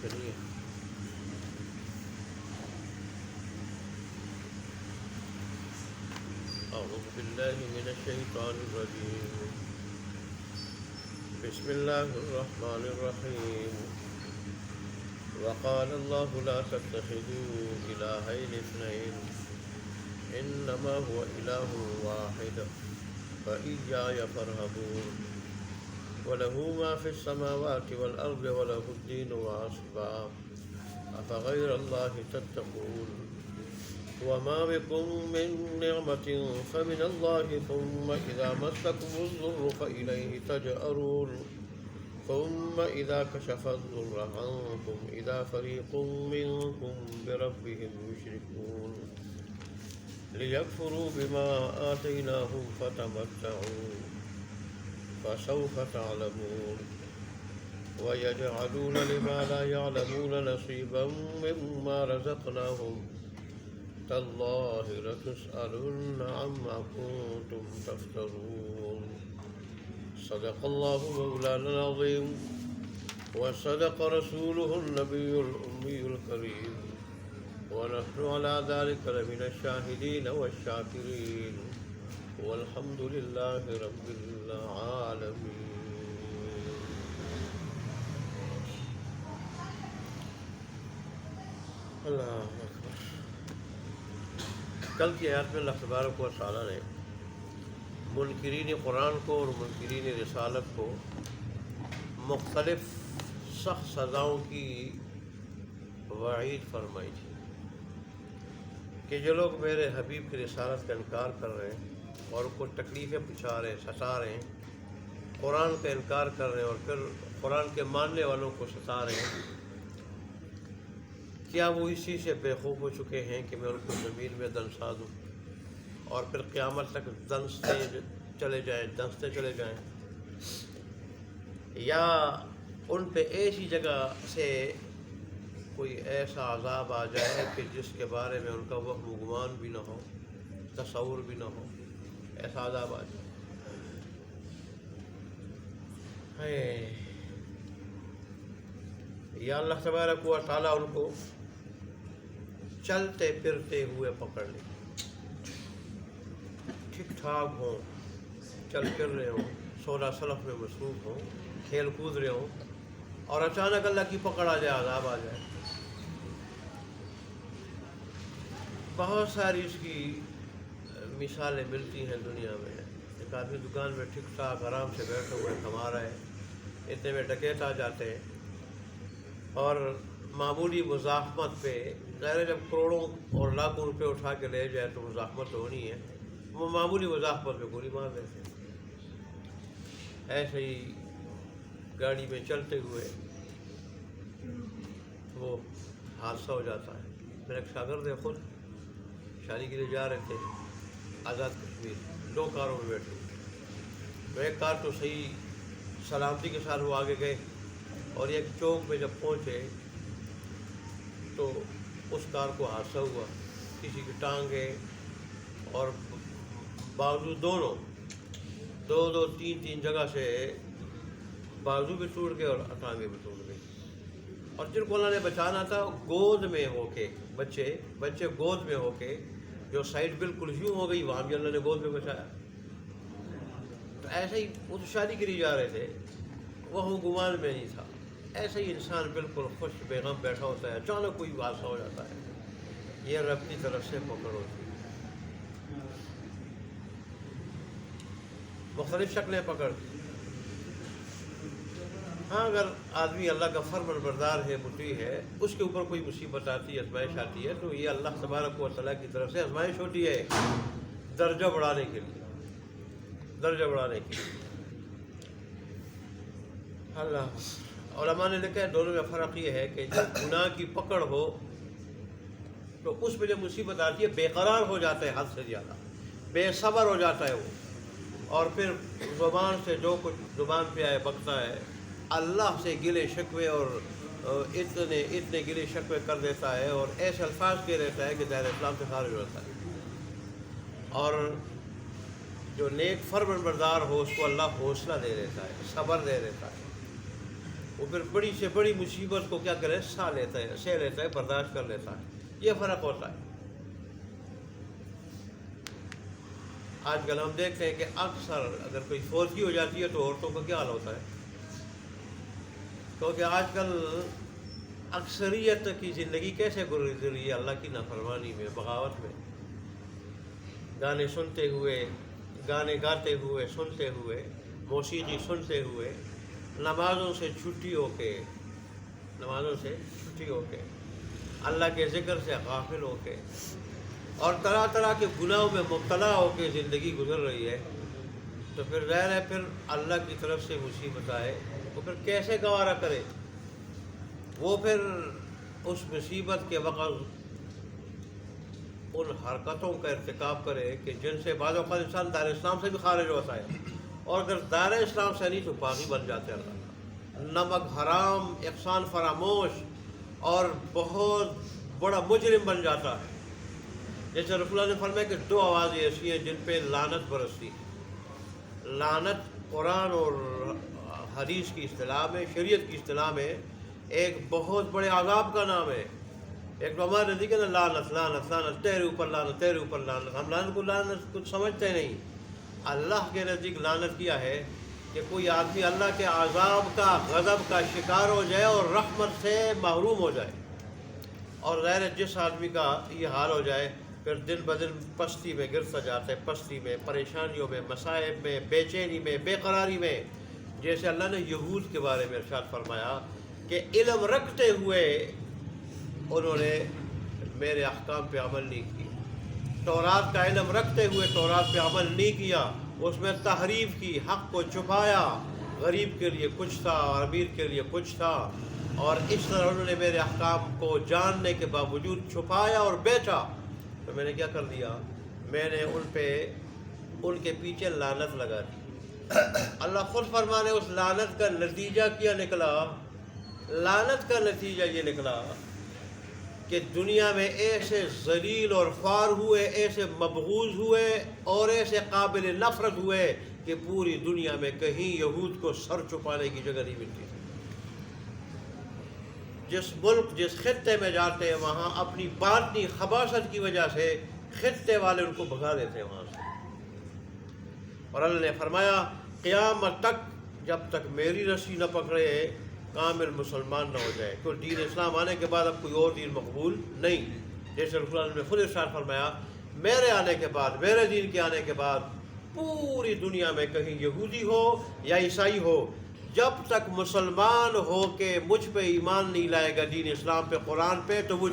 چلیے اعوذ باللہ من الشیطان الرجیم بسم اللہ الرحمن الرحیم وقال اللہ لا تتخذوا الہین اثنین انما هو الہ واحد فإیایا فارہبون وله ما في السماوات والأرض وله الدين واصبا أفغير الله تتقون وما بكم من نعمة فمن الله ثم إذا مسكم الضر فإليه تجأرون ثم إذا كشف الضر عنكم إذا فريق منكم بربهم يشركون ليكفروا بما آتيناهم فتمتعوا فسوف تعلمون ويجعلون لما لا يعلمون نصيبا مما رزقناهم تالله لتسألن عما كنتم تفترون صدق الله مولانا العظيم وصدق رسوله النبي الأمي الكريم ونحن على ذلك لمن الشاهدين والشاكرين والحمد لله رب العالمين. اللہ اکبر. کل کی آیات میں اللہ تبارک و تعالیٰ نے منکرین قرآن کو اور منکرین رسالت کو مختلف سخت سزاؤں کی وعید فرمائی تھی کہ جو لوگ میرے حبیب کی رسالت کا انکار کر رہے ہیں اور کو تکلیفیں پہنچا رہے ہیں، ستا رہے ہیں، قرآن کا انکار کر رہے ہیں اور پھر قرآن کے ماننے والوں کو ستا رہے ہیں، کیا وہ اسی سے بے خوف ہو چکے ہیں کہ میں ان کو زمین میں دنسا دوں اور پھر قیامت تک دنستے چلے جائیں، یا ان پہ ایسی جگہ سے کوئی ایسا عذاب آ جائے کہ جس کے بارے میں ان کا وہم و گمان بھی نہ ہو، تصور بھی نہ ہو، ایسا عذاب آ جائے. یا اللہ تبارک و تعالیٰ ان کو چلتے پھرتے ہوئے پکڑ لے، ٹھیک ٹھاک ہوں، چل پھر رہے ہوں، سودا سلف میں مصروف ہوں، کھیل کود رہے ہوں، اور اچانک اللہ کی پکڑ آ جائے، عذاب آ جائے. بہت ساری اس کی مثالیں ملتی ہیں دنیا میں. ایک آدمی دکان میں ٹھیک ٹھاک آرام سے بیٹھے ہوئے کما رہا ہے، اتنے میں ڈکیت آ جاتے ہیں اور معمولی مزاحمت پہ، ظاہر ہے جب کروڑوں اور لاکھوں روپے اٹھا کے لے جائے تو مزاحمت تو ہونی ہے، وہ معمولی مزاحمت پہ گولی مار دیتے ہیں. ایسے ہی گاڑی میں چلتے ہوئے وہ حادثہ ہو جاتا ہے. میرا ایک شاگرد ہے، خود شادی کے لیے جا رہے تھے آزاد کشمیر، 2 کاروں میں بیٹھے. ایک کار تو صحیح سلامتی کے ساتھ وہ آگے گئے اور ایک چوک پہ جب پہنچے تو اس کار کو حادثہ ہوا. کسی کی ٹانگیں اور بازو دونوں، 2-3 جگہ سے بازو بھی ٹوٹ گئے اور ٹانگیں بھی ٹوٹ گئی. اور جن کو اللہ نے بچانا تھا گود میں ہو کے، بچے گود میں ہو کے، جو سائڈ بالکل یوں ہو گئی وہاں بھی اللہ نے گود میں بچایا. تو ایسے ہی وہ تو شادی کے لیے جا رہے تھے، وہ گمان میں نہیں تھا. ایسے ہی انسان بالکل خوش بے غم بیٹھا ہوتا ہے، اچانک کوئی حادثہ ہو جاتا ہے، یہ رب کی طرف سے پکڑ ہوتی ہے. مختلف شکلیں پکڑ. ہاں اگر آدمی اللہ کا فرمان بردار ہے، مطیع ہے، اس کے اوپر کوئی مصیبت آتی ہے، آزمائش آتی ہے، تو یہ اللہ تبارک و تعالیٰ کی طرف سے آزمائش ہوتی ہے درجہ بڑھانے کے لیے. اللہ علماء نے لکھا ہے دونوں میں فرق یہ ہے کہ جب گناہ کی پکڑ ہو تو اس میں جب مصیبت آتی ہے بے قرار ہو جاتا ہے، حد سے زیادہ بے صبر ہو جاتا ہے وہ، اور پھر زبان سے جو کچھ زبان پہ آئے بکتا ہے، اللہ سے گلے شکوے اور اتنے گلے شکوے کر دیتا ہے اور ایسے الفاظ کہہ دیتا ہے کہ دائرہ اسلام سے خارج ہو جاتا ہے. اور جو نیک فرمان بردار ہو اس کو اللہ حوصلہ دے دیتا ہے، صبر دے دیتا ہے. وہ پھر بڑی سے بڑی مصیبت کو کیا کرے، سہ لیتا ہے، برداشت کر لیتا ہے. یہ فرق ہوتا ہے. آج کل ہم دیکھتے ہیں کہ اکثر اگر کوئی فوتگی ہو جاتی ہے تو عورتوں کا کیا حال ہوتا ہے، کیونکہ آج کل اکثریت کی زندگی کیسے گزر رہی ہے، اللہ کی نافرمانی میں، بغاوت میں، گانے سنتے ہوئے، گانے گاتے ہوئے، سنتے ہوئے، موسیقی سنتے ہوئے، نمازوں سے چھٹی ہو کے، اللہ کے ذکر سے غافل ہو کے، اور طرح طرح کے گناہوں میں مبتلا ہو کے زندگی گزر رہی ہے. تو پھر ظاہر ہے پھر اللہ کی طرف سے مصیبت آئے وہ پھر کیسے گوارہ کرے. وہ پھر اس مصیبت کے وقت ان حرکتوں کا ارتکاب کرے کہ جن سے بعض اوقات انسان دائرہ اسلام سے بھی خارج ہوتا ہے، اور اگر دائرہ اسلام سے نہیں تو باغی بن جاتے ہیں. اللہ نمک حرام، احسان فراموش اور بہت بڑا مجرم بن جاتا ہے. جیسے رسول اللہ نے فرمایا کہ 2 آوازیں ایسی ہیں جن پہ لعنت برستی. لعنت قرآن اور حدیث کی اصطلاح میں، شریعت کی اصطلاح میں ایک بہت بڑے عذاب کا نام ہے. ایک تو ہمارے نزدیک ہے نا، لعنت لعنت لعنت، تیرے اوپر لعنت، تیرے اوپر لعنت. ہم لعنت کو لعنت کچھ سمجھتے نہیں. اللہ کے نزدیک لعنت کیا ہے کہ کوئی آدمی اللہ کے عذاب کا، غضب کا شکار ہو جائے اور رحمت سے محروم ہو جائے. اور ظاہر جس آدمی کا یہ حال ہو جائے پھر دن بدن پستی میں گرتا جاتا ہے، پستی میں، پریشانیوں میں، مصائب میں، بے چینی میں، بے قراری میں. جیسے اللہ نے یہود کے بارے میں ارشاد فرمایا کہ علم رکھتے ہوئے انہوں نے میرے احکام پہ عمل نہیں کیا. تورات کا علم رکھتے ہوئے تورات پہ عمل نہیں کیا، اس میں تحریف کی، حق کو چھپایا. غریب کے لیے کچھ تھا اور امیر کے لیے کچھ تھا، اور اس طرح انہوں نے میرے احکام کو جاننے کے باوجود چھپایا اور بیچا. تو میں نے کیا کر دیا، میں نے ان کے پیچھے لعنت لگا دی. اللہ خود فرمانے اس لعنت کا نتیجہ کیا نکلا. لعنت کا نتیجہ یہ نکلا کہ دنیا میں ایسے ذلیل اور خوار ہوئے، ایسے مبغوض ہوئے اور ایسے قابل نفرت ہوئے کہ پوری دنیا میں کہیں یہود کو سر چھپانے کی جگہ نہیں ملتی. جس ملک، جس خطے میں جاتے ہیں وہاں اپنی باطنی خباثت کی وجہ سے خطے والے ان کو بھگا دیتے ہیں وہاں سے. اور اللہ نے فرمایا قیامت تک جب تک میری رسی نہ پکڑے کامل مسلمان نہ ہو جائے، تو دین اسلام آنے کے بعد اب کوئی اور دین مقبول نہیں. جیسے رسول اللہ نے خود ارشاد فرمایا میرے آنے کے بعد، میرے دین کے آنے کے بعد پوری دنیا میں کہیں یہودی ہو یا عیسائی ہو، جب تک مسلمان ہو کے مجھ پہ ایمان نہیں لائے گا، دین اسلام پہ، قرآن پہ، تو وہ